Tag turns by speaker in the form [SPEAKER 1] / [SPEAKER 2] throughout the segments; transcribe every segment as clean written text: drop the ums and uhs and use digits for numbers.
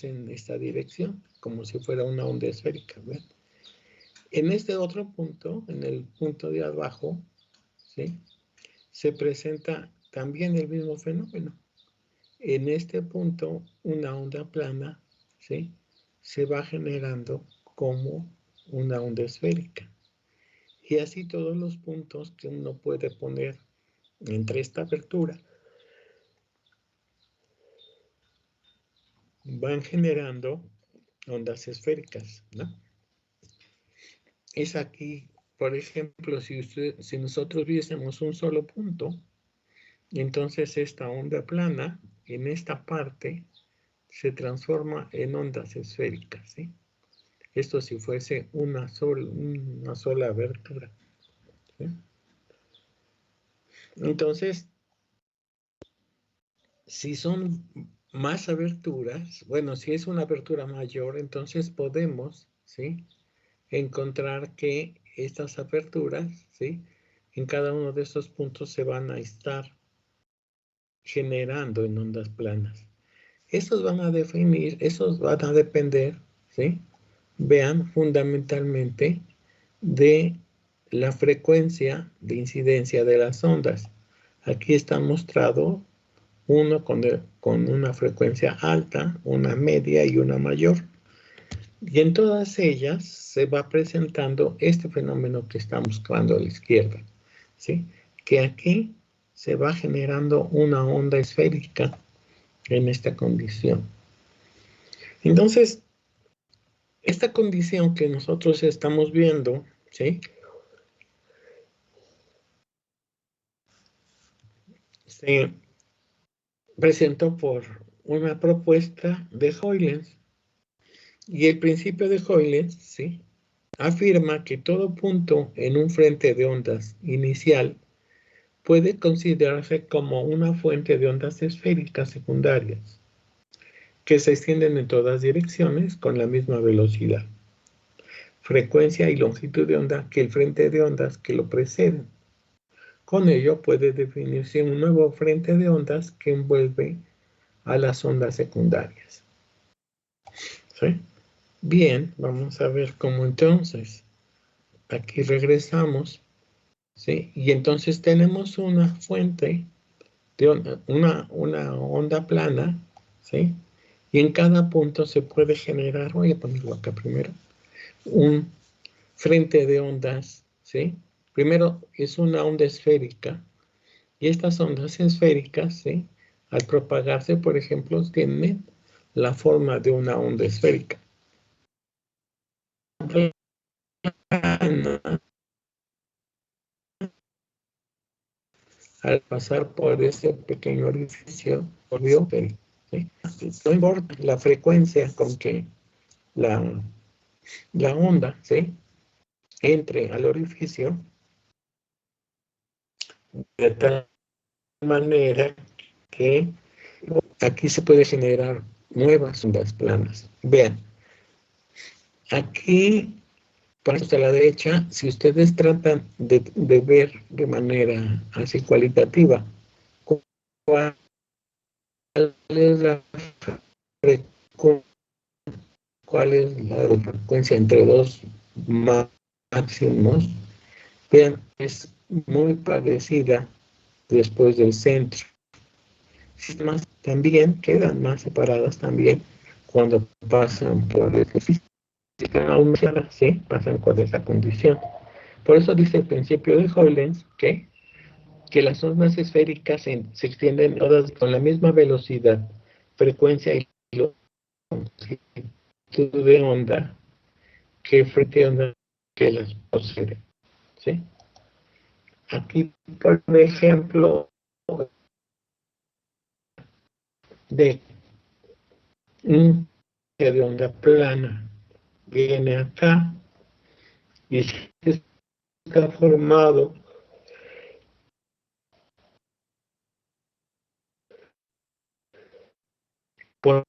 [SPEAKER 1] en esta dirección, como si fuera una onda esférica, ¿ven? En este otro punto, en el punto de abajo, ¿sí?, se presenta también el mismo fenómeno. En este punto, una onda plana, ¿sí?, se va generando como una onda esférica. Y así todos los puntos que uno puede poner entre esta apertura van generando ondas esféricas, ¿no? Es aquí, por ejemplo, si nosotros viésemos un solo punto, entonces esta onda plana, en esta parte, se transforma en ondas esféricas, ¿sí? Esto si fuese una sola abertura, ¿sí? Entonces, si son más aberturas, bueno, si es una abertura mayor, entonces podemos, ¿sí?, encontrar que estas aperturas, ¿sí?, en cada uno de estos puntos se van a estar generando en ondas planas. Esos van a depender, ¿sí?, vean, fundamentalmente de la frecuencia de incidencia de las ondas. Aquí está mostrado uno con una frecuencia alta, una media y una mayor. Y en todas ellas se va presentando este fenómeno que está mostrando a la izquierda, ¿sí?, que aquí se va generando una onda esférica en esta condición. Entonces, esta condición que nosotros estamos viendo, ¿sí?, se presentó por una propuesta de Huygens. Y el principio de Huygens, ¿sí?, afirma que todo punto en un frente de ondas inicial puede considerarse como una fuente de ondas esféricas secundarias que se extienden en todas direcciones con la misma velocidad, frecuencia y longitud de onda que el frente de ondas que lo preceden. Con ello puede definirse un nuevo frente de ondas que envuelve a las ondas secundarias, ¿sí? Bien, vamos a ver cómo entonces. Aquí regresamos, ¿sí? Y entonces tenemos una fuente de una onda plana, ¿sí? Y en cada punto se puede generar, voy a ponerlo acá primero, un frente de ondas, ¿sí? Primero es una onda esférica, y estas ondas esféricas, ¿sí?, al propagarse, por ejemplo, tienen la forma de una onda esférica. Al pasar por ese pequeño orificio, volvió, ¿sí? No importa la frecuencia con que la onda, ¿sí?, entre al orificio, de tal manera que aquí se puede generar nuevas ondas planas. Vean, aquí, por a la derecha, si ustedes tratan de ver de manera así cualitativa cuál es la frecuencia entre dos máximos, vean, es muy parecida después del centro. También quedan más separadas también cuando pasan por el física, ¿sí?, pasan con esa condición. Por eso dice el principio de Huygens que las ondas esféricas se extienden todas con la misma velocidad, frecuencia y longitud de onda que frente de onda que las posee, ¿sí? Aquí, por ejemplo, de un de onda plana viene acá y está formado por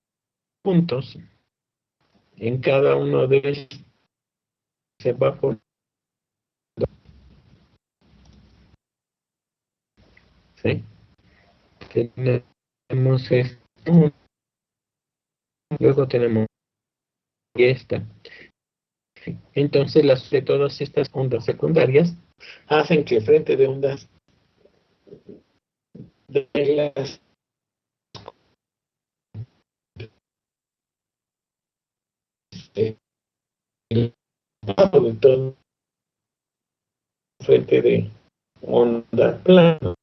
[SPEAKER 1] puntos. En cada uno de ellos se va por, ¿sí? Tenemos un Luego tenemos esta. Entonces, de todas estas ondas secundarias hacen que el frente de ondas de las el lado de todo frente de onda plana.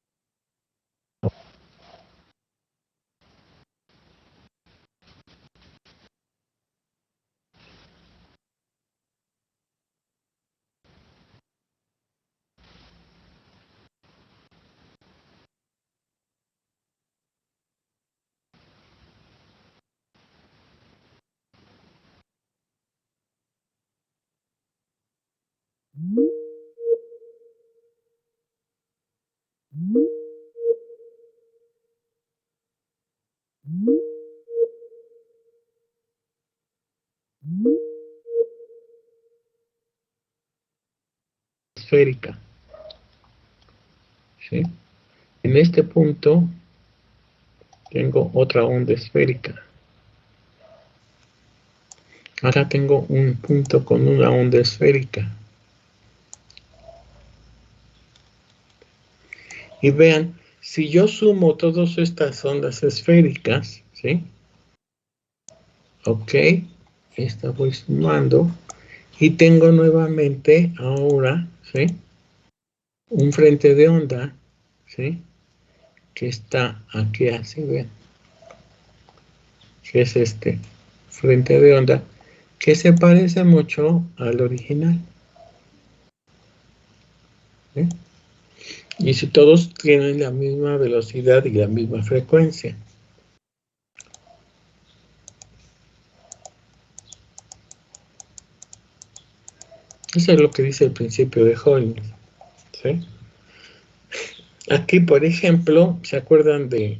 [SPEAKER 1] Esférica. ¿Sí? En este punto tengo otra onda esférica. Acá tengo un punto con una onda esférica. Y vean, si yo sumo todas estas ondas esféricas, ¿sí? Ok, esta voy sumando y tengo nuevamente ahora, ¿sí? Un frente de onda, ¿sí? Que está aquí así, ven, que es este frente de onda, que se parece mucho al original, ¿sí? Y si todos tienen la misma velocidad y la misma frecuencia. Eso es lo que dice el principio de Holmes, ¿sí? Aquí, por ejemplo, ¿se acuerdan de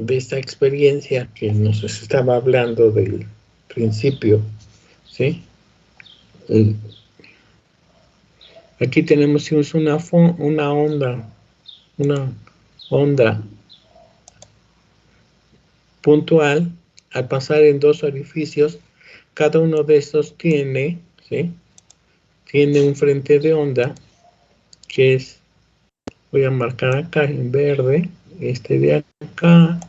[SPEAKER 1] esta experiencia que nos estaba hablando del principio? ¿Sí? Aquí tenemos una onda puntual al pasar en dos orificios. Cada uno de estos tiene, ¿sí? Tiene un frente de onda que es, voy a marcar acá en verde, este de acá,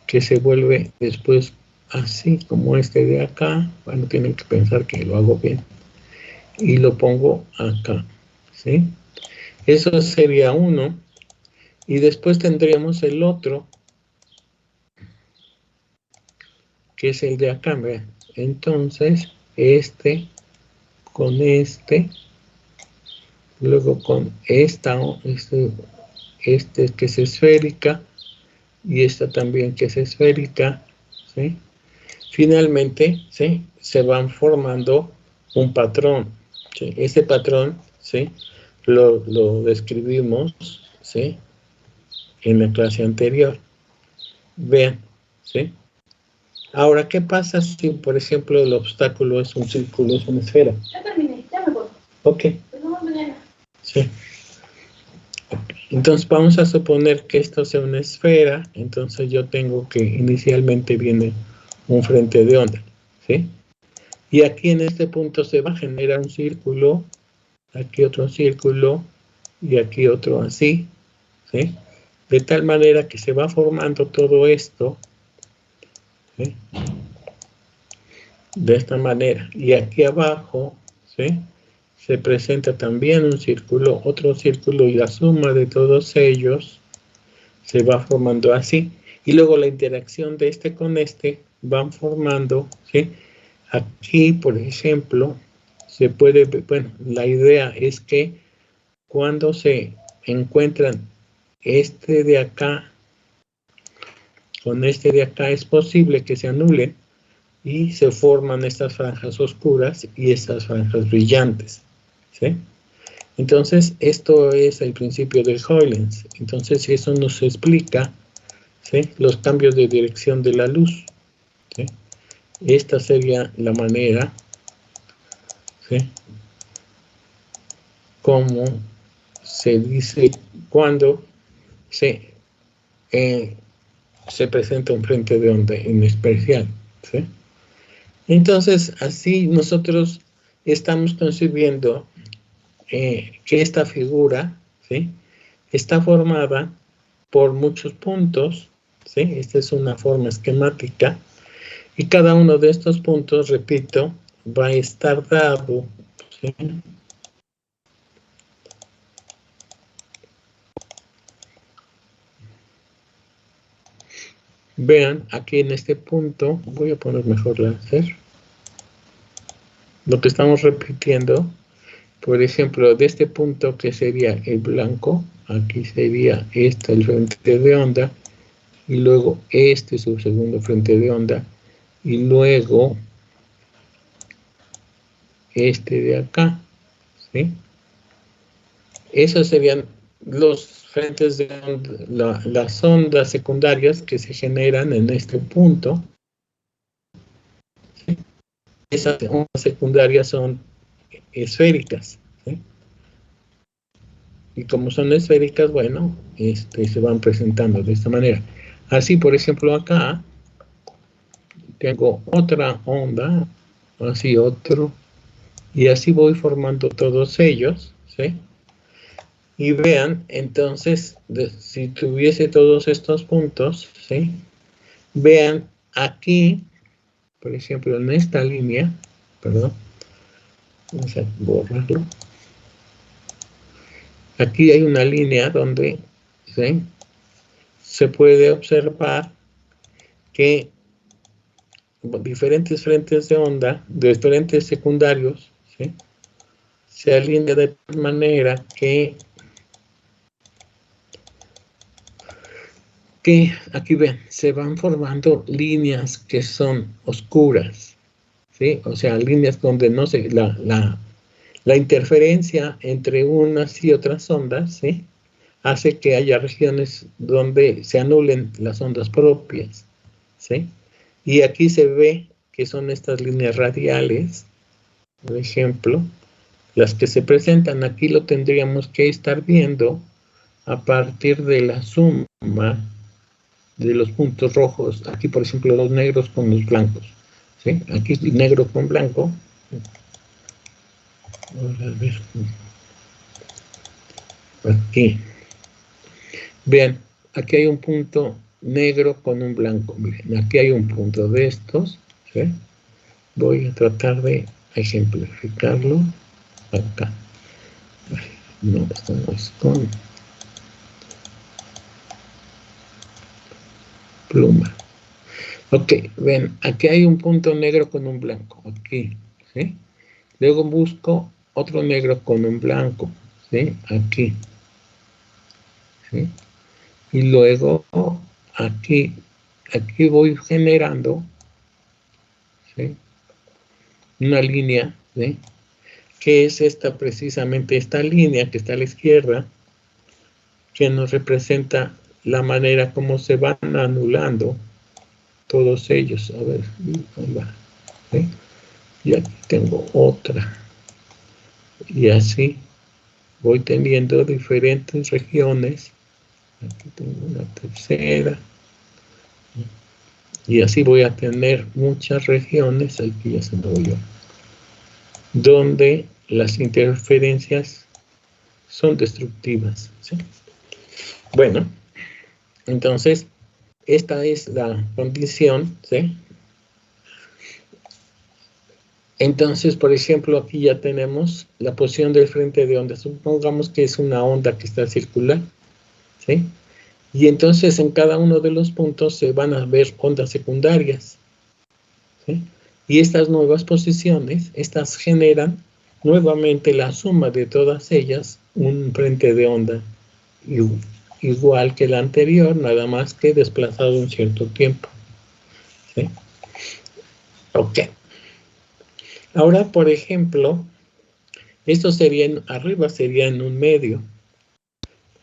[SPEAKER 1] que se vuelve después así como este de acá. Bueno, tienen que pensar que lo hago bien. Y lo pongo acá, ¿sí? Eso sería uno. Y después tendríamos el otro, que es el de acá, vean. Entonces, este con este, luego con esta, este que es esférica, y esta también que es esférica, ¿sí? Finalmente, ¿sí? Se van formando un patrón, ¿sí? Ese patrón, ¿sí? Lo describimos, ¿sí? En la clase anterior. Vean, ¿sí? Ahora, ¿qué pasa si, por ejemplo, el obstáculo es un círculo, es una esfera? Ya terminé, ya me voy. Ok. Nos vemos mañana. Sí. Entonces vamos a suponer que esto sea una esfera, entonces yo tengo que inicialmente viene un frente de onda, ¿sí? Y aquí en este punto se va a generar un círculo, aquí otro círculo y aquí otro así, ¿sí? De tal manera que se va formando todo esto, ¿sí? De esta manera. Y aquí abajo, ¿sí? Se presenta también un círculo, otro círculo y la suma de todos ellos se va formando así. Y luego la interacción de este con este van formando, ¿sí? Aquí, por ejemplo, se puede, bueno, la idea es que cuando se encuentran este de acá con este de acá, es posible que se anulen y se forman estas franjas oscuras y estas franjas brillantes, ¿sí? Entonces, esto es el principio de Huygens. Entonces, eso nos explica, ¿sí? Los cambios de dirección de la luz, ¿sí? Esta sería la manera, ¿sí? Como se dice cuando se presenta un frente de onda en especial, ¿sí? Entonces, así nosotros estamos concibiendo que esta figura, ¿sí?, está formada por muchos puntos, ¿sí? Esta es una forma esquemática, y cada uno de estos puntos, repito, va a estar dado, ¿sí?, vean, aquí en este punto, voy a poner mejor láser, lo que estamos repitiendo, por ejemplo, de este punto que sería el blanco, aquí sería este el frente de onda, y luego este es su segundo frente de onda, y luego este de acá, ¿sí? Esos serían los frentes de onda, las ondas secundarias que se generan en este punto. ¿Sí? Esas ondas secundarias son esféricas, ¿sí? Y como son esféricas, bueno, se van presentando de esta manera. Así, por ejemplo, acá tengo otra onda, así otro, y así voy formando todos ellos, ¿sí? Y vean, entonces, si tuviese todos estos puntos, ¿sí?, vean aquí, por ejemplo, en esta línea, perdón, vamos a borrarlo. Aquí hay una línea donde, ¿sí?, se puede observar que diferentes frentes de onda, de diferentes secundarios, ¿sí?, se alinean de tal manera que aquí ven, se van formando líneas que son oscuras, ¿sí? O sea, líneas donde no se, la interferencia entre unas y otras ondas, ¿sí?, hace que haya regiones donde se anulen las ondas propias, ¿sí? Y aquí se ve que son estas líneas radiales, por ejemplo, las que se presentan. Aquí lo tendríamos que estar viendo a partir de la suma de los puntos rojos. Aquí, por ejemplo, los negros con los blancos, ¿sí? Aquí negro con blanco. Ahora a ver. Aquí. Vean, aquí hay un punto negro con un blanco. Miren, aquí hay un punto de estos, ¿sí? Voy a tratar de ejemplificarlo acá. No, esto no es con pluma. Ok, ven, aquí hay un punto negro con un blanco, aquí, ¿sí? Luego busco otro negro con un blanco, ¿sí? Aquí, ¿sí? Y luego aquí voy generando, ¿sí?, una línea, ¿sí?, que es esta, precisamente esta línea que está a la izquierda, que nos representa la manera como se van anulando todos ellos. A ver, ahí va, ¿sí? Y aquí tengo otra, y así voy teniendo diferentes regiones. Aquí tengo una tercera, y así voy a tener muchas regiones, aquí ya se me voy, donde las interferencias son destructivas, ¿sí? Bueno, entonces esta es la condición, ¿sí? Entonces, por ejemplo, aquí ya tenemos la posición del frente de onda. Supongamos que es una onda que está circular, ¿sí? Y entonces en cada uno de los puntos se van a ver ondas secundarias, ¿sí? Y estas nuevas posiciones, estas generan nuevamente la suma de todas ellas, un frente de onda igual que el anterior, nada más que desplazado un cierto tiempo, ¿sí? Ok. Ahora, por ejemplo, esto sería arriba sería en un medio.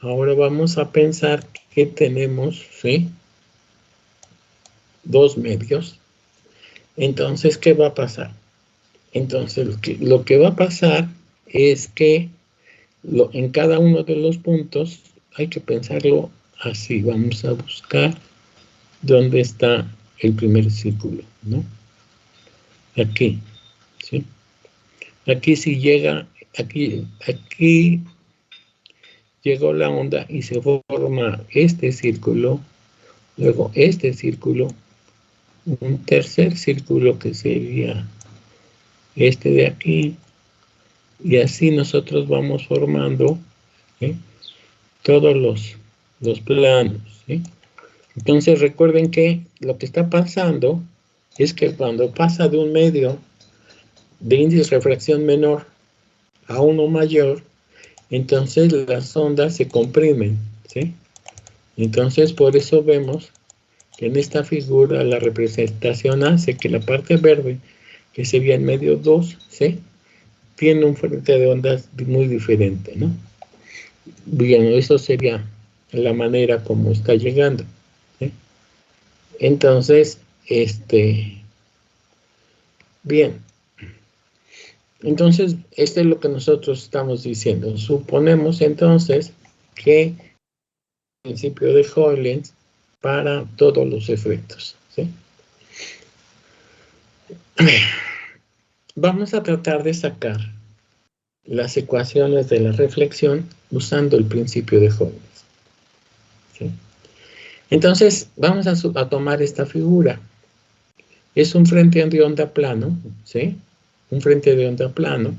[SPEAKER 1] Ahora vamos a pensar que tenemos, ¿sí?, dos medios. Entonces, ¿qué va a pasar? Entonces, lo que va a pasar es que en cada uno de los puntos hay que pensarlo así. Vamos a buscar dónde está el primer círculo, ¿no? aquí, ¿sí? Aquí sí llega, aquí llegó la onda y se forma este círculo, luego este círculo, un tercer círculo que sería este de aquí, y así nosotros vamos formando, ¿sí?, todos los planos, ¿sí? Entonces recuerden que lo que está pasando es que cuando pasa de un medio de índice de refracción menor a uno mayor, entonces las ondas se comprimen, ¿sí? Entonces por eso vemos que en esta figura la representación hace que la parte verde, que sería en medio 2, ¿sí?, tiene un frente de ondas muy diferente, ¿no? Bien, eso sería la manera como está llegando, ¿sí? Entonces, bien, entonces, esto es lo que nosotros estamos diciendo. Suponemos entonces que el principio de Hoyles para todos los efectos, ¿sí? Vamos a tratar de sacar las ecuaciones de la reflexión usando el principio de Hoyles, ¿sí? Entonces, vamos a tomar esta figura. Es un frente de onda plano, ¿sí? Un frente de onda plano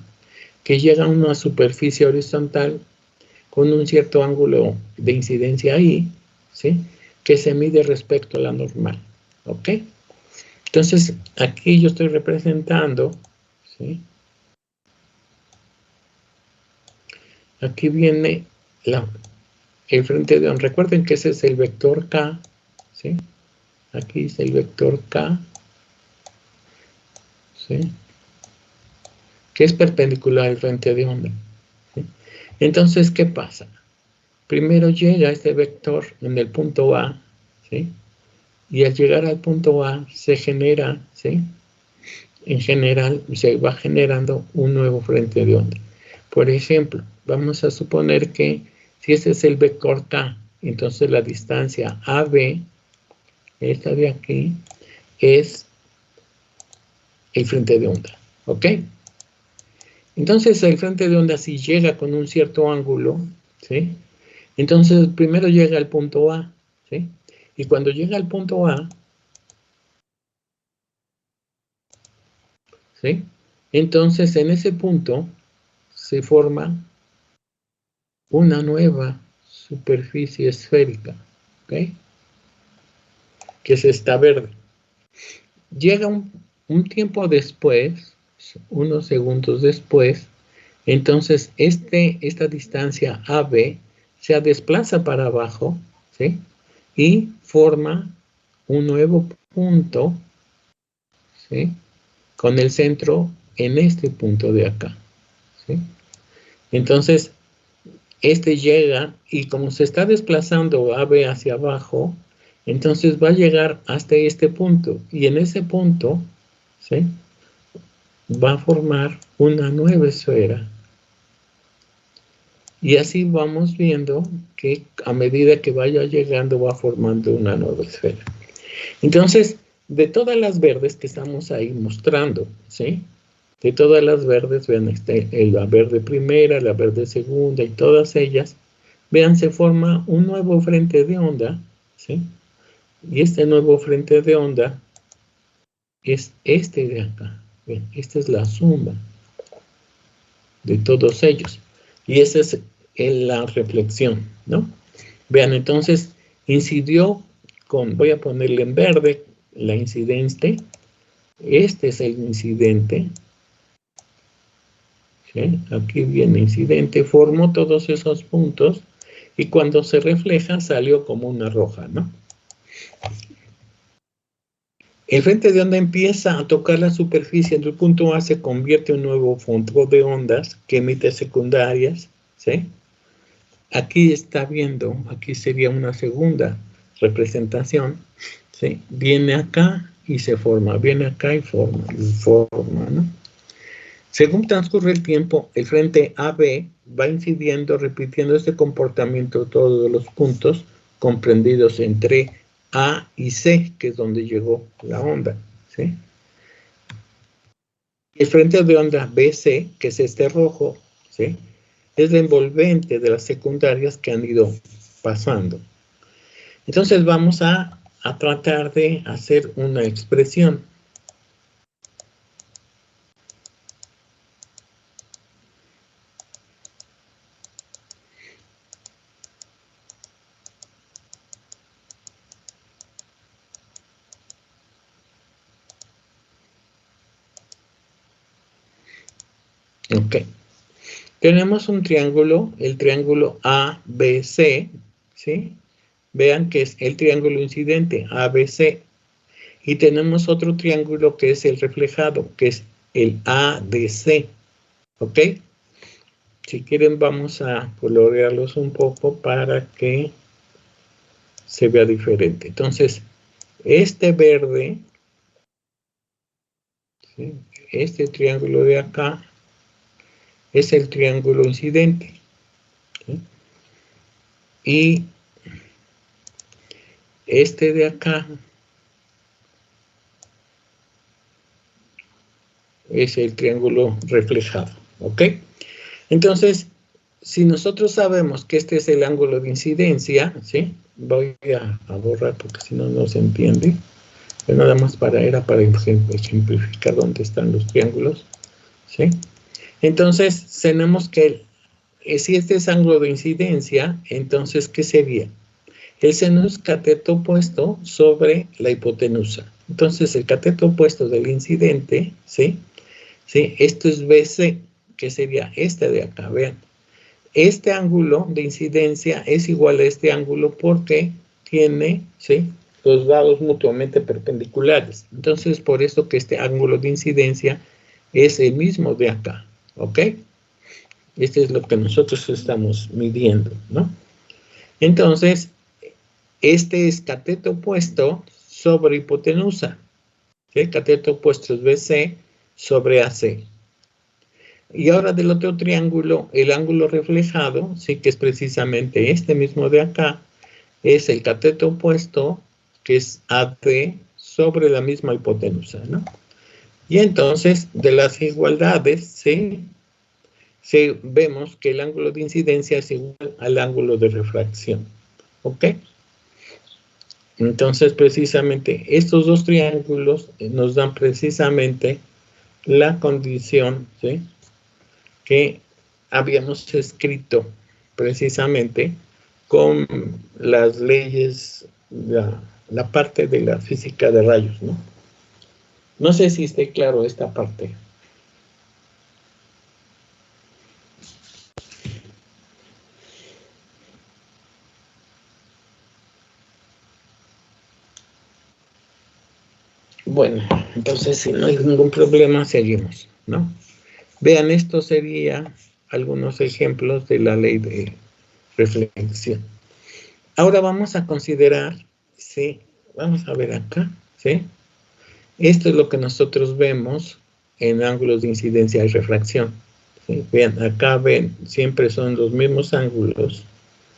[SPEAKER 1] que llega a una superficie horizontal con un cierto ángulo de incidencia ahí, ¿sí?, que se mide respecto a la normal, ¿ok? Entonces, aquí yo estoy representando, ¿sí? Aquí viene el frente de onda. Recuerden que ese es el vector K, ¿sí? Aquí es el vector K, ¿sí?, que es perpendicular al frente de onda, ¿sí? Entonces, ¿qué pasa? Primero llega este vector en el punto A, ¿sí?, y al llegar al punto A se genera, ¿sí?, en general se va generando un nuevo frente de onda. Por ejemplo, vamos a suponer que si este es el vector K, entonces la distancia AB, esta de aquí, es el frente de onda, ¿ok? Entonces el frente de onda, si llega con un cierto ángulo, ¿sí?, entonces primero llega al punto A, ¿sí?, y cuando llega al punto A, ¿sí?, entonces en ese punto se forma una nueva superficie esférica, ¿ok?, que es esta verde. Llega un tiempo después, unos segundos después, entonces esta distancia AB se desplaza para abajo, ¿sí?, y forma un nuevo punto, ¿sí?, con el centro en este punto de acá, ¿sí? Entonces, llega y como se está desplazando AB hacia abajo, entonces va a llegar hasta este punto y en ese punto, ¿sí?, va a formar una nueva esfera. Y así vamos viendo que a medida que vaya llegando va formando una nueva esfera. Entonces, de todas las verdes que estamos ahí mostrando, ¿sí?, de todas las verdes, vean, la verde primera, la verde segunda y todas ellas, vean, se forma un nuevo frente de onda, ¿sí? Y este nuevo frente de onda es este de acá. Vean, esta es la suma de todos ellos. Y esa es la reflexión, ¿no? Vean, entonces, incidió con, voy a ponerle en verde, la incidente. Este es el incidente. ¿Sí? Aquí viene incidente, formó todos esos puntos y cuando se refleja salió como una roja, ¿no? El frente de onda empieza a tocar la superficie del punto A, se convierte en un nuevo fondo de ondas que emite secundarias, ¿sí? Aquí está viendo, aquí sería una segunda representación, ¿sí? Viene acá y se forma, viene acá y forma, ¿no? Según transcurre el tiempo, el frente AB va incidiendo, repitiendo este comportamiento todos los puntos comprendidos entre A y C, que es donde llegó la onda, ¿sí? El frente de onda BC, que es este rojo, ¿sí?, es la envolvente de las secundarias que han ido pasando. Entonces vamos a tratar de hacer una expresión. Ok. Tenemos un triángulo, el triángulo ABC, ¿sí? Vean que es el triángulo incidente, ABC. Y tenemos otro triángulo que es el reflejado, que es el ADC. ¿Ok? Si quieren vamos a colorearlos un poco para que se vea diferente. Entonces, este verde, ¿sí?, este triángulo de acá, es el triángulo incidente, ¿sí? Y este de acá es el triángulo reflejado, ¿ok? Entonces, si nosotros sabemos que este es el ángulo de incidencia, ¿sí? Voy a borrar porque si no, no se entiende. Pero nada más era para ejemplificar dónde están los triángulos, ¿sí? Entonces, tenemos que, si este es ángulo de incidencia, entonces, ¿qué sería? El seno es cateto opuesto sobre la hipotenusa. Entonces, el cateto opuesto del incidente, ¿sí? ¿Sí? Esto es BC, que sería este de acá, vean. Este ángulo de incidencia es igual a este ángulo porque tiene, ¿sí?, los lados mutuamente perpendiculares. Entonces, por eso que este ángulo de incidencia es el mismo de acá, ¿ok? Este es lo que nosotros estamos midiendo, ¿no? Entonces, este es cateto opuesto sobre hipotenusa, ¿sí? Cateto opuesto es BC sobre AC. Y ahora del otro triángulo, el ángulo reflejado, sí, que es precisamente este mismo de acá, es el cateto opuesto, que es AD, sobre la misma hipotenusa, ¿no? Y entonces, de las igualdades, ¿sí?, vemos que el ángulo de incidencia es igual al ángulo de refracción, ¿ok? Entonces, precisamente, estos dos triángulos nos dan precisamente la condición, ¿sí?, que habíamos escrito precisamente con las leyes, la parte de la física de rayos, ¿no? No sé si esté claro esta parte. Bueno, entonces si no hay ningún problema, seguimos, ¿no? Vean, esto sería algunos ejemplos de la ley de reflexión. Ahora vamos a considerar, ¿sí? Vamos a ver acá, ¿sí? Esto es lo que nosotros vemos en ángulos de incidencia y refracción, ¿sí? Vean, acá ven, siempre son los mismos ángulos,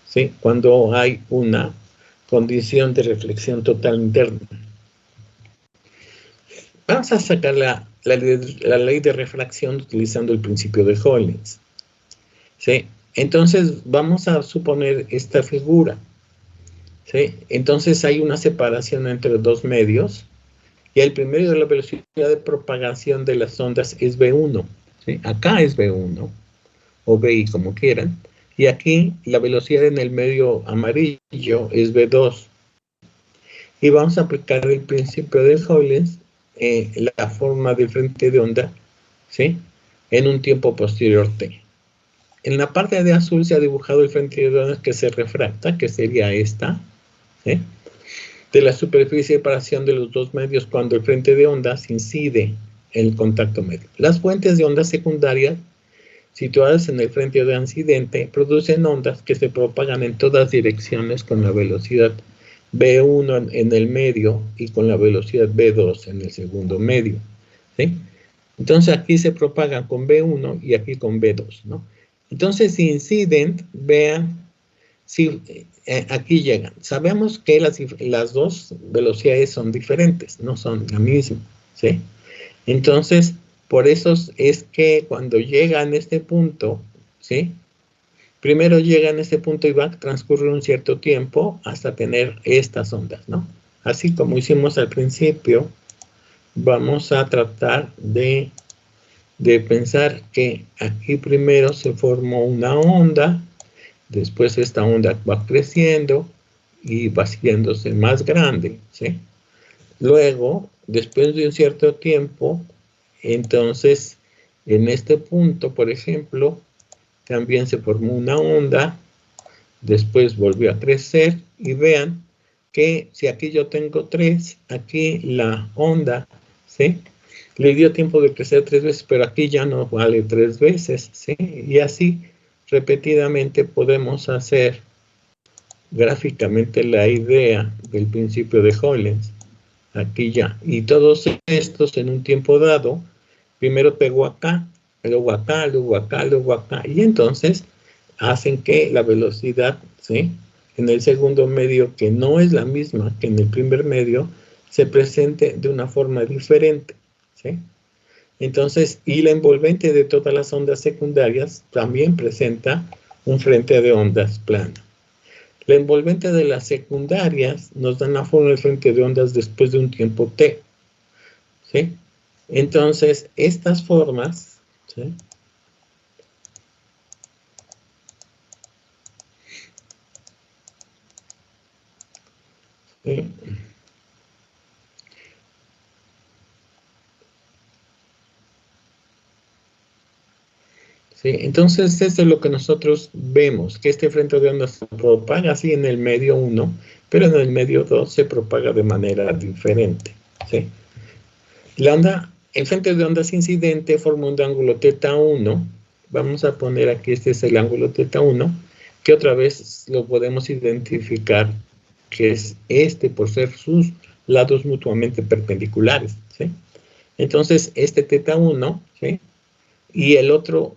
[SPEAKER 1] ¿sí?, cuando hay una condición de reflexión total interna. Vamos a sacar la ley de refracción utilizando el principio de Hollins, ¿sí? Entonces, vamos a suponer esta figura, ¿sí? Entonces, hay una separación entre dos medios, y el primer de la velocidad de propagación de las ondas es V1, ¿sí? Acá es V1, o VI, como quieran, y aquí la velocidad en el medio amarillo es V2. Y vamos a aplicar el principio de Hollins, la forma del frente de onda, ¿sí?, en un tiempo posterior t. En la parte de azul se ha dibujado el frente de onda que se refracta, que sería esta, ¿sí?, de la superficie de separación de los dos medios cuando el frente de ondas incide en el contacto medio. Las fuentes de ondas secundarias situadas en el frente de incidente producen ondas que se propagan en todas direcciones con la velocidad V1 en el medio y con la velocidad V2 en el segundo medio, ¿sí? Entonces aquí se propagan con V1 y aquí con V2, ¿no? Entonces si inciden, vean, si aquí llegan. Sabemos que las dos velocidades son diferentes, no son la misma, ¿sí? Entonces, Por eso es que cuando llegan a este punto, ¿sí? Primero llegan a este punto y va a transcurrir un cierto tiempo hasta tener estas ondas, ¿no? Así como hicimos al principio, vamos a tratar de pensar que aquí primero se formó una onda, después esta onda va creciendo y va haciéndose más grande, ¿sí? Luego, después de un cierto tiempo, entonces, en este punto, por ejemplo, también se formó una onda, después volvió a crecer, y vean que si aquí yo tengo 3, aquí la onda, ¿sí? Le dio tiempo de crecer 3 veces, pero aquí ya no vale 3 veces, ¿sí? Y así, repetidamente, podemos hacer gráficamente la idea del principio de Hoylens. Aquí ya. Y todos estos en un tiempo dado, primero pegó acá, luego acá, luego acá, luego acá. Y entonces hacen que la velocidad, ¿sí? En el segundo medio, que no es la misma que en el primer medio, se presente de una forma diferente, ¿sí? Entonces, y la envolvente de todas las ondas secundarias también presenta un frente de ondas plano. La envolvente de las secundarias nos dan la forma del frente de ondas después de un tiempo t, ¿sí? Entonces, estas formas, ¿sí? ¿Sí? ¿Sí? Entonces, esto es lo que nosotros vemos, que este frente de ondas se propaga así en el medio 1, pero en el medio 2 se propaga de manera diferente, ¿sí? La onda, el frente de ondas incidente forma un ángulo θ1. Vamos a poner aquí, este es el ángulo θ1, que otra vez lo podemos identificar, que es este por ser sus lados mutuamente perpendiculares, ¿sí? Entonces, este θ1, ¿sí? Y el otro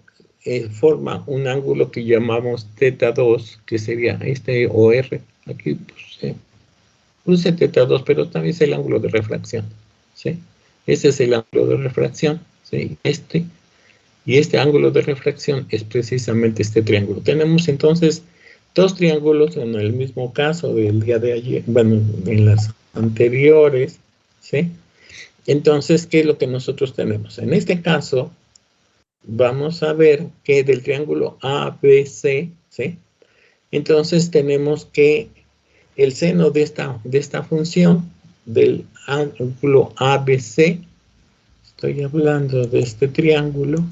[SPEAKER 1] forma un ángulo que llamamos θ2, que sería este OR. Aquí puse θ2, pero también es el ángulo de refracción, ¿sí? Este es el ángulo de refracción, ¿sí? Y este ángulo de refracción es precisamente este triángulo. Tenemos entonces dos triángulos en el mismo caso del día de ayer, bueno, en las anteriores, ¿sí? Entonces, ¿qué es lo que nosotros tenemos? En este caso, vamos a ver que del triángulo ABC, ¿sí? Entonces tenemos que el seno de esta función del ángulo ABC, estoy hablando de este triángulo,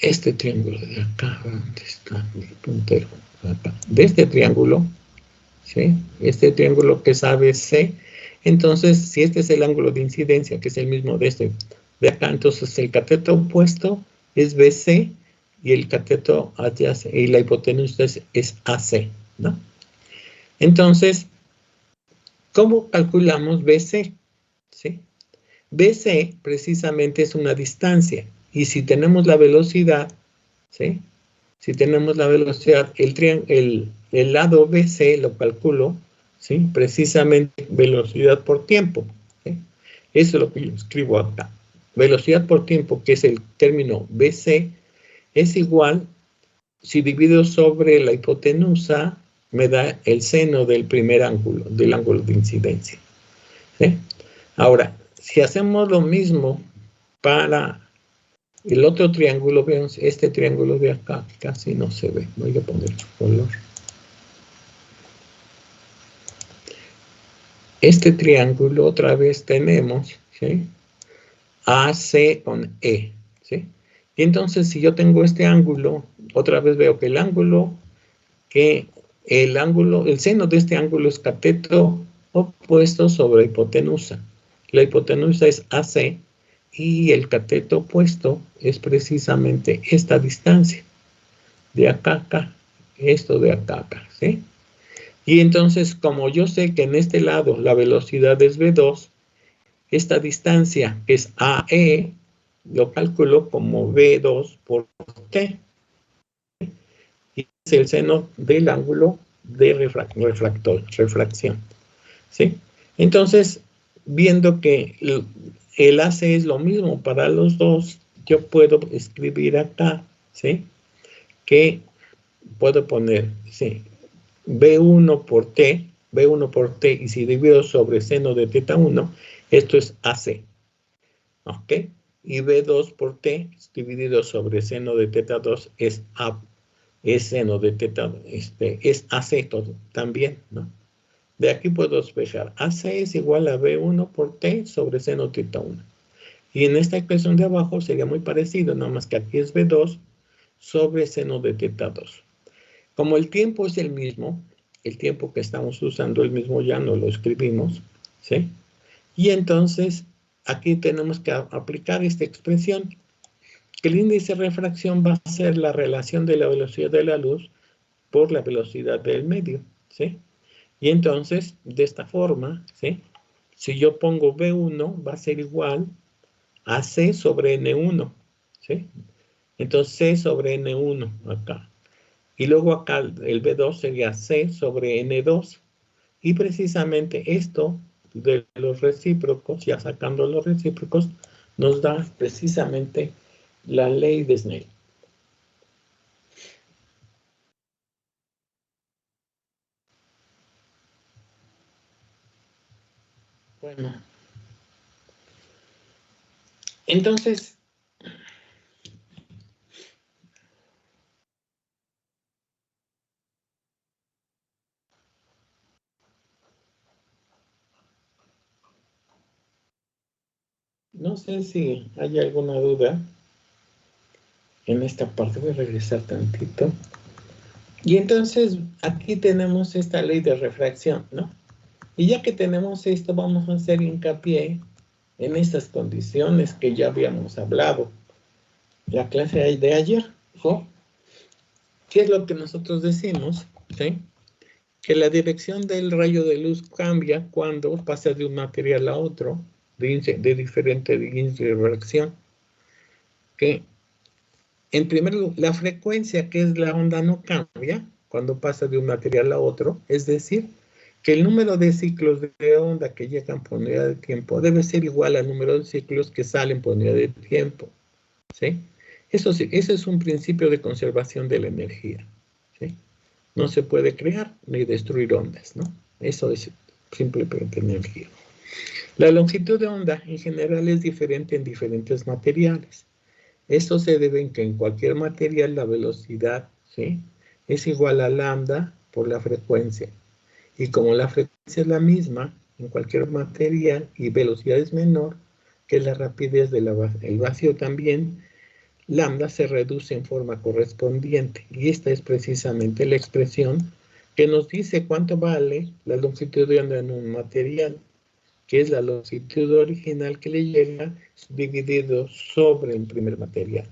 [SPEAKER 1] este triángulo de acá, ¿dónde está el puntero? Acá. De este triángulo, ¿sí? Este triángulo que es ABC, entonces si este es el ángulo de incidencia, que es el mismo de este, de acá, entonces el cateto opuesto es BC y el cateto adyacente y la hipotenusa es AC, ¿no? Entonces, ¿cómo calculamos BC? ¿Sí? BC precisamente es una distancia y si tenemos la velocidad, ¿sí? Si tenemos la velocidad, el lado BC lo calculo, ¿sí? Precisamente velocidad por tiempo, ¿sí? Eso es lo que yo escribo acá. Velocidad por tiempo, que es el término BC, es igual, si divido sobre la hipotenusa, me da el seno del primer ángulo, del ángulo de incidencia, ¿sí? Ahora, si hacemos lo mismo para el otro triángulo, vemos este triángulo de acá, casi no se ve. Voy a poner su color. Este triángulo otra vez tenemos, ¿sí? AC con E, ¿sí? Y entonces si yo tengo este ángulo, otra vez veo que el seno de este ángulo es cateto opuesto sobre hipotenusa. La hipotenusa es AC y el cateto opuesto es precisamente esta distancia, de acá a acá, esto de acá a acá, ¿sí? Y entonces, como yo sé que en este lado la velocidad es v2, esta distancia, que es AE, lo calculo como v2 por t, y es el seno del ángulo de refracción, ¿sí? Entonces, viendo que el AC es lo mismo para los dos, yo puedo escribir acá, ¿sí? Que puedo poner, sí, B1 por T, B1 por T, y si divido sobre seno de teta 1, esto es AC, ¿ok? Y B2 por T dividido sobre seno de teta 2 es A, es seno de teta, es AC todo, también, ¿no? De aquí puedo despejar, AC es igual a B1 por T sobre seno teta 1. Y en esta expresión de abajo sería muy parecido, nada más que aquí es B2 sobre seno de teta 2. Como el tiempo es el mismo, el tiempo que estamos usando el mismo ya no lo escribimos, ¿sí? Y entonces aquí tenemos que aplicar esta expresión, que el índice de refracción va a ser la relación de la velocidad de la luz por la velocidad del medio, ¿sí? Y entonces, de esta forma, ¿sí? Si yo pongo B1, va a ser igual a C sobre N1, ¿sí? Entonces, C sobre N1 acá. Y luego acá el B2 sería C sobre N2. Y precisamente esto de los recíprocos, ya sacando los recíprocos, nos da precisamente la ley de Snell. Bueno, entonces, no sé si hay alguna duda en esta parte. Voy a regresar tantito. Y entonces aquí tenemos esta ley de refracción, ¿no? Y ya que tenemos esto, vamos a hacer hincapié en estas condiciones que ya habíamos hablado la clase de ayer, ¿no? ¿Qué es lo que nosotros decimos? ¿Sí? Que la dirección del rayo de luz cambia cuando pasa de un material a otro, de diferente índice de refracción. Que en primer lugar, la frecuencia que es la onda no cambia cuando pasa de un material a otro, es decir, que el número de ciclos de onda que llegan por unidad de tiempo debe ser igual al número de ciclos que salen por unidad de tiempo, ¿sí? Eso sí, ese es un principio de conservación de la energía, ¿sí? No se puede crear ni destruir ondas, ¿no? Eso es simplemente energía. La longitud de onda en general es diferente en diferentes materiales. Esto se debe en que en cualquier material la velocidad, ¿sí?, es igual a lambda por la frecuencia. Y como la frecuencia es la misma en cualquier material y velocidad es menor que la rapidez del vacío también, lambda se reduce en forma correspondiente. Y esta es precisamente la expresión que nos dice cuánto vale la longitud de onda en un material, que es la longitud original que le llega dividido sobre el primer material.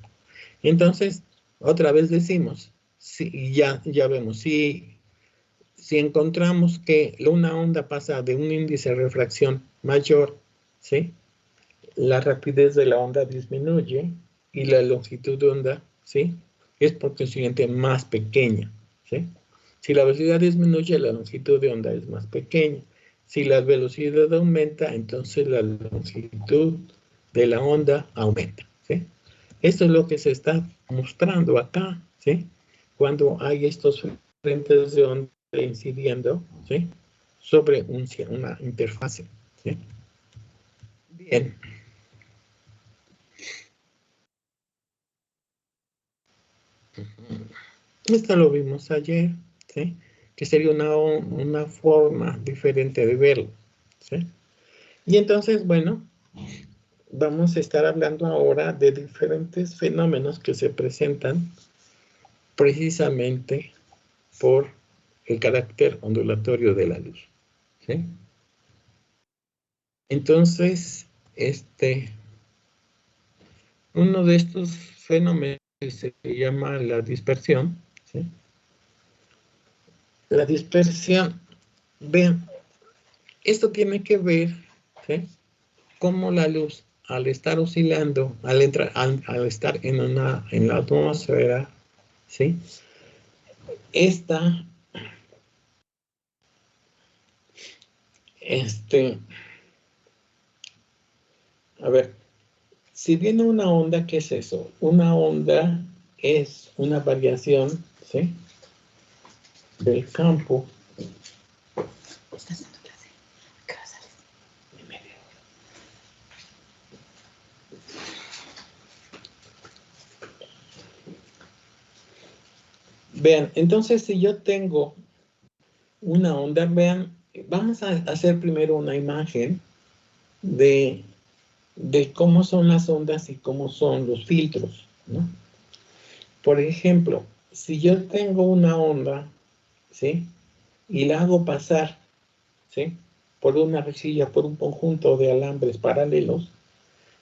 [SPEAKER 1] Entonces, otra vez decimos, si, ya vemos, si encontramos que una onda pasa de un índice de refracción mayor, ¿sí?, la rapidez de la onda disminuye y la longitud de onda, ¿sí?, es por consiguiente más pequeña, ¿sí? Si la velocidad disminuye, la longitud de onda es más pequeña. Si la velocidad aumenta, entonces la longitud de la onda aumenta, ¿sí? Esto es lo que se está mostrando acá, ¿sí?, cuando hay estos frentes de onda incidiendo, ¿sí?, sobre una interfase, ¿sí? Bien. Esto lo vimos ayer, ¿sí?, que sería una forma diferente de verlo, ¿sí? Y entonces, bueno, vamos a estar hablando ahora de diferentes fenómenos que se presentan precisamente por el carácter ondulatorio de la luz, ¿sí? Entonces, uno de estos fenómenos se llama la dispersión, ¿sí? La dispersión, vean, esto tiene que ver, ¿sí?, cómo la luz, al estar oscilando, al estar en la atmósfera, ¿sí?, esta, A ver, si viene una onda, ¿qué es eso? Una onda es una variación, ¿sí?, del campo.
[SPEAKER 2] ¿Estás dando clase? ¿Qué vas a hacer?
[SPEAKER 1] En media hora. Vean, entonces si yo tengo una onda, vean, vamos a hacer primero una imagen de cómo son las ondas y cómo son los filtros, ¿no? Por ejemplo, si yo tengo una onda, ¿sí?, y la hago pasar, ¿sí?, por una rejilla, por un conjunto de alambres paralelos,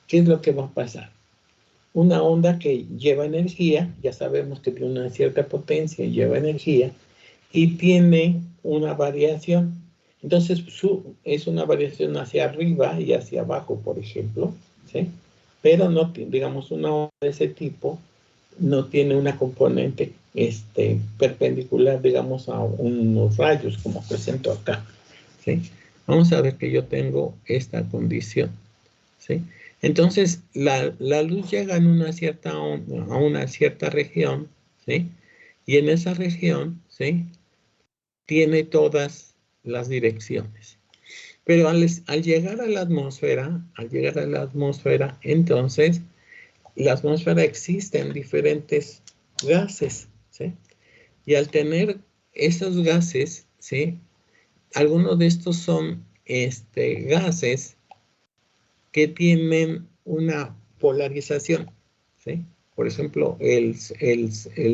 [SPEAKER 1] ¿qué es lo que va a pasar? Una onda que lleva energía, ya sabemos que tiene una cierta potencia y lleva energía, y tiene una variación. Entonces, es una variación hacia arriba y hacia abajo, por ejemplo, ¿sí? Pero no, digamos, una onda de ese tipo no tiene una componente perpendicular, digamos, a unos rayos, como presento acá, ¿sí? Vamos a ver que yo tengo esta condición, ¿sí? Entonces, la luz llega en una cierta onda, a una cierta región, ¿sí? Y en esa región, ¿sí?, tiene todas las direcciones. Pero al llegar a la atmósfera, entonces, la atmósfera existen diferentes gases, ¿sí? Y al tener esos gases, ¿sí?, algunos de estos son gases que tienen una polarización, ¿sí? Por ejemplo, el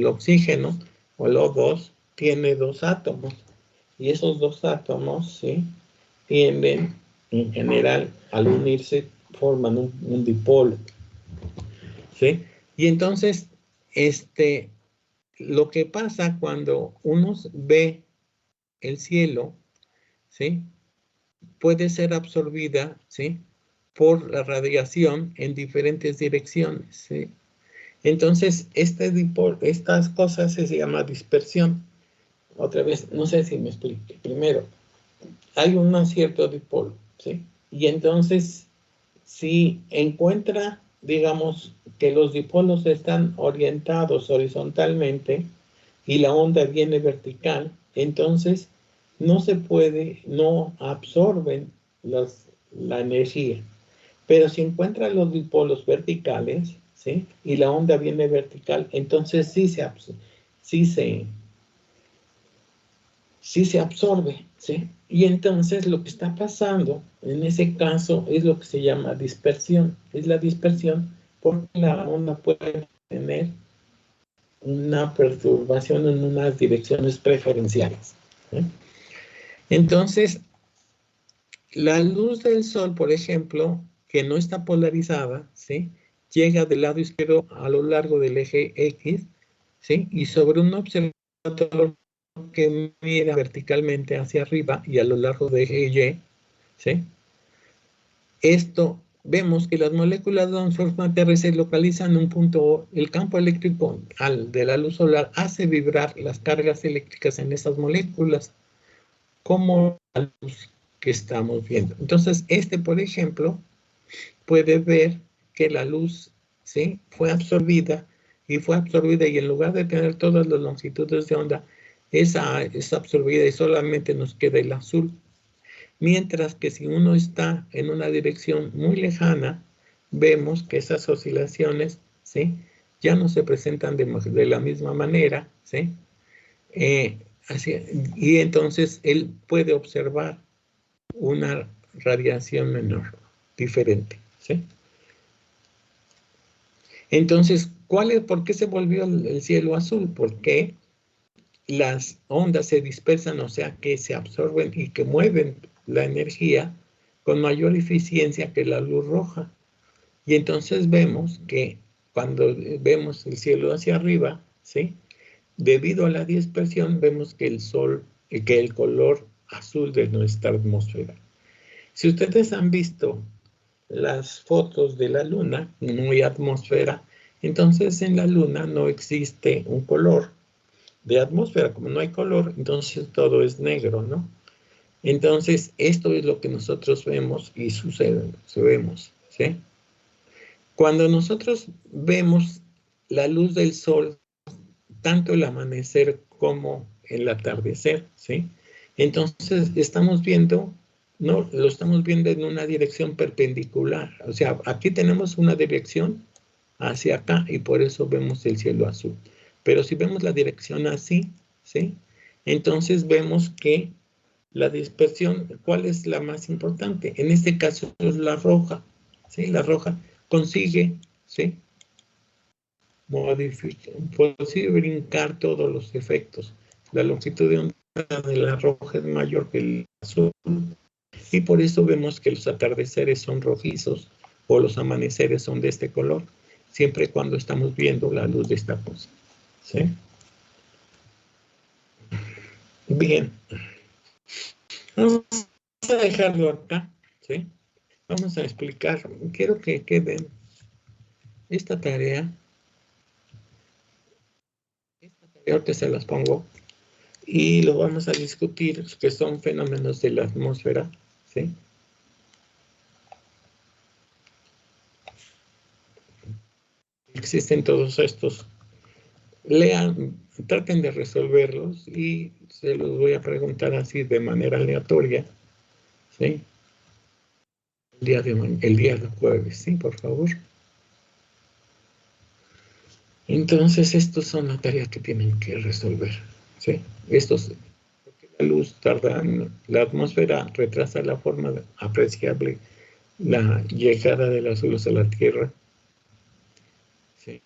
[SPEAKER 1] oxígeno o el O2 tiene dos átomos, y esos dos átomos, ¿sí?, tienden, en general, al unirse, forman un dipolo, ¿sí? Y entonces, lo que pasa cuando uno ve el cielo, ¿sí?, puede ser absorbida, ¿sí?, por la radiación en diferentes direcciones, ¿sí? Entonces, estas cosas se llama dispersión. Otra vez, no sé si me explique. Primero, hay un cierto dipolo, ¿sí? Y entonces, si encuentra, digamos, que los dipolos están orientados horizontalmente y la onda viene vertical, entonces no absorben la energía. Pero si encuentra los dipolos verticales, ¿sí?, y la onda viene vertical, entonces sí se absorbe, ¿sí? Y entonces lo que está pasando en ese caso es lo que se llama dispersión. Es la dispersión porque la onda puede tener una perturbación en unas direcciones preferenciales, ¿sí? Entonces, la luz del sol, por ejemplo, que no está polarizada, ¿sí?, llega del lado izquierdo a lo largo del eje X, ¿sí?, y sobre un observador que mira verticalmente hacia arriba y a lo largo del eje Y, ¿sí? Vemos que las moléculas de la forma terrestre se localizan en un punto. El campo eléctrico de la luz solar hace vibrar las cargas eléctricas en esas moléculas, como la luz que estamos viendo. Entonces, por ejemplo, puede ver que la luz, ¿sí?, fue absorbida y en lugar de tener todas las longitudes de onda, es absorbida y solamente nos queda el azul. Mientras que si uno está en una dirección muy lejana, vemos que esas oscilaciones, ¿sí?, ya no se presentan de la misma manera, ¿sí? Y entonces él puede observar una radiación menor, diferente, ¿sí? Entonces, ¿por qué se volvió el cielo azul? Porque las ondas se dispersan, o sea, que se absorben y que mueven la energía con mayor eficiencia que la luz roja. Y entonces vemos que cuando vemos el cielo hacia arriba, ¿sí?, debido a la dispersión, vemos que el color azul de nuestra atmósfera. Si ustedes han visto las fotos de la luna, no hay atmósfera, entonces en la luna no existe un color de atmósfera. Como no hay color, entonces todo es negro, ¿no? Entonces, esto es lo que nosotros vemos y vemos, ¿sí? Cuando nosotros vemos la luz del sol, tanto el amanecer como el atardecer, ¿sí? Entonces estamos viendo, ¿no? Lo estamos viendo en una dirección perpendicular. O sea, aquí tenemos una dirección hacia acá y por eso vemos el cielo azul. Pero si vemos la dirección así, ¿sí? Entonces vemos que la dispersión, ¿cuál es la más importante? En este caso es la roja, ¿sí? La roja consigue, ¿sí? Consigue brincar todos los efectos. La longitud de onda de la roja es mayor que el azul y por eso vemos que los atardeceres son rojizos o los amaneceres son de este color, siempre cuando estamos viendo la luz de esta cosa, ¿sí? Bien, vamos a dejarlo acá, ¿sí? Vamos a explicar, quiero que queden esta tarea, ahorita se las pongo, y lo vamos a discutir, que son fenómenos de la atmósfera, ¿sí? Existen todos estos. Lean, traten de resolverlos y se los voy a preguntar así de manera aleatoria, ¿sí? El día de jueves, ¿sí? Por favor. Entonces, estos son las tareas que tienen que resolver, ¿sí? Porque la luz tarda, la atmósfera retrasa la forma apreciable la llegada de la luz a la Tierra, ¿sí?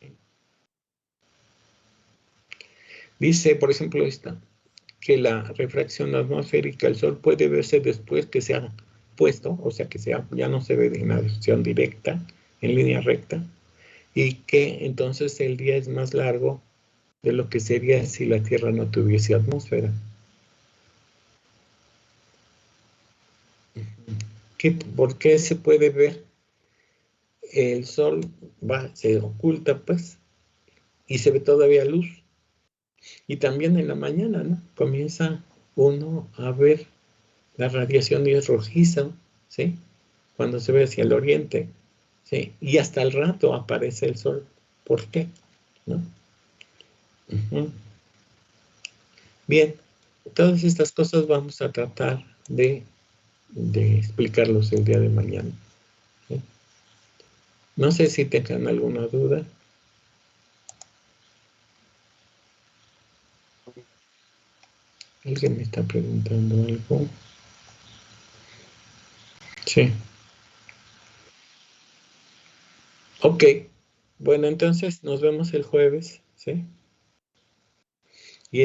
[SPEAKER 1] Dice, por ejemplo, que la refracción atmosférica del Sol puede verse después que se ha puesto, o sea que ya no se ve en una dirección directa, en línea recta, y que entonces el día es más largo de lo que sería si la Tierra no tuviese atmósfera. ¿Por qué se puede ver? El Sol se oculta, pues, y se ve todavía luz. Y también en la mañana, ¿no? Comienza uno a ver la radiación y es rojiza, ¿sí? Cuando se ve hacia el oriente, ¿sí? Y hasta el rato aparece el sol. ¿Por qué? ¿No? Bien, todas estas cosas vamos a tratar de explicarlos el día de mañana, ¿sí? No sé si tengan alguna duda. ¿Alguien me está preguntando algo? Sí. Ok. Bueno, entonces nos vemos el jueves, ¿sí? Y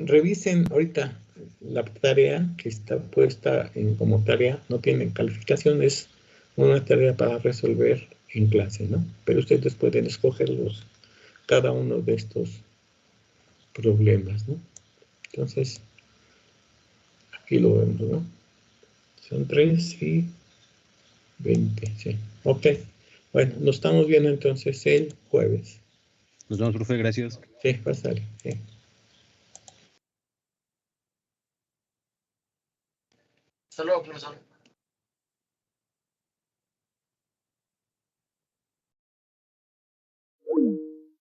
[SPEAKER 1] revisen ahorita la tarea que está puesta como tarea, no tiene calificación, es una tarea para resolver en clase, ¿no? Pero ustedes pueden escogerlos, cada uno de estos problemas, ¿no? Entonces, aquí lo vemos, ¿no? Son 3 y 20, sí. Ok. Bueno, nos estamos viendo entonces el jueves.
[SPEAKER 3] Nos vemos, profe, gracias.
[SPEAKER 1] Sí, pasaré, sí.
[SPEAKER 4] Hasta luego, profesor.